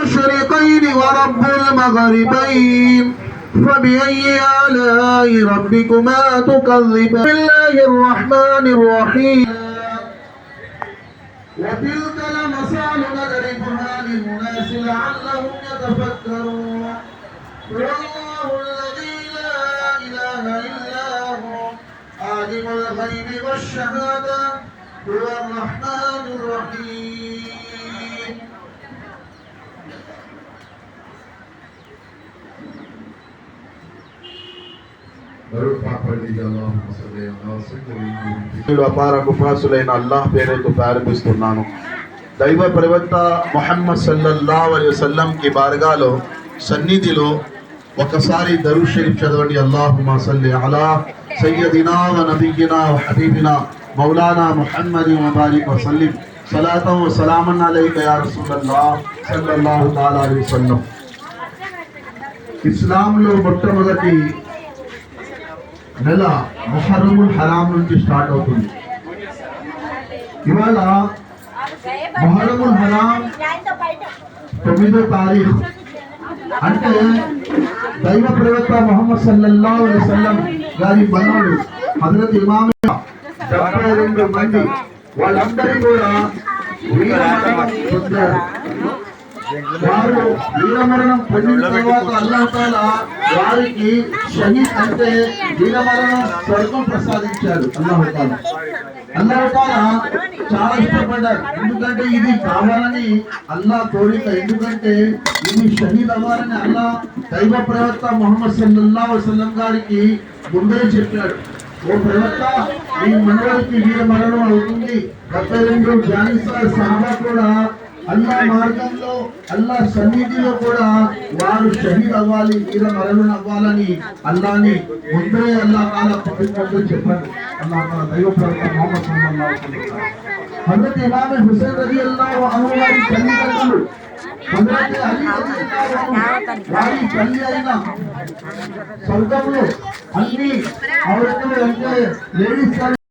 المشرقين ورب المغربين فبأي آلاء ربكما تكذبان بسم الله الرحمن الرحيم وتلك الأمثال نضربها للناس لعلهم يتفكرون هو الله الذي لا إله إلا هو عالم الغيب والشهادة هو الرحمن الرحيم అపార గుఫాసులైన అల్లాహ్ పేరుతో ప్రారంభిస్తున్నాను. దైవ ప్రవక్త ముహమ్మద్ సల్లల్లాహు అలైహి వసల్లం కి బార్గాలో సన్నిధిలో ఒకసారి దరూద్ షరీఫ్ చదవండి. అల్లాహుమ్మా సల్లి అలా సయ్యదినా వ నబియ్యినా వ హబీబినా మౌలానా ముహమ్మదిన్ వ బారిక్ వ సల్లిం సలాతం వ సలామన్ అలైక యా రసూలల్లాహ్ సల్లల్లాహు తఆలా అలైహి వసల్లం. ఇస్లాంలో మొట్టమొదటి నెల ముహర్రముల్ హరాం నుంచి స్టార్ట్ అవుతుంది. ఇవాళ ముహర్రముల్ హరాం 9వ తారీఖు. అంటే దైవ ప్రవక్త ముహమ్మద్ సల్లల్లాహు అలైహి వసల్లం గారి మనవడు హజరత్ ఇమాం 72 మంది వాళ్ళందరూ కూడా వీరమరణం పొందారు. వారు వీరమరణం పొందిన తర్వాత అల్లాహ్ తాలా వారికి షహీద్ అంటే వీరమరణం స్వర్గం ప్రసాదించారు. అల్లాహ్ తాలా చాలా ఇష్టపడ్డారు. ఎందుకంటే ఇది కావాలని అల్లాహ్ కోరిక. ఎందుకంటే ఇది షహీద్ అవ్వాలని అల్లాహ్ దైవ ప్రవక్త ముహమ్మద్ సల్లల్లాహు అలైహి వసల్లం గారికి ముందే చెప్పాడు. ఓ ప్రవక్త, ఈ మనవడికి వీరమరణం అవుతుంది. 72 జానిసార్ సహాబా కూడా అల్లాహ్ మార్గంలో అల్లాహ్ సన్నిధిలో కూడా వారు షహీద్ అవ్వాలి, వీర మరణం అవ్వాలని అల్లాహ్ని ముందే అల్లాహ్ తాలా కోరుకుంటూ చెప్పారు. అల్లాహ్ తాలా దైవ ప్రవక్త ముహమ్మద్ సల్లల్లాహు అలైహి వసల్లం హజరత్ ఇమాం హుసైన్ రలియల్లాహు అన్హు వారి తల్లిదండ్రులు హజరత్ అలీ రలియల్లాహు అన్హు వారి తల్లి అయిన స్వర్గంలో అన్ని ఔరతులు అంటే లేడీస్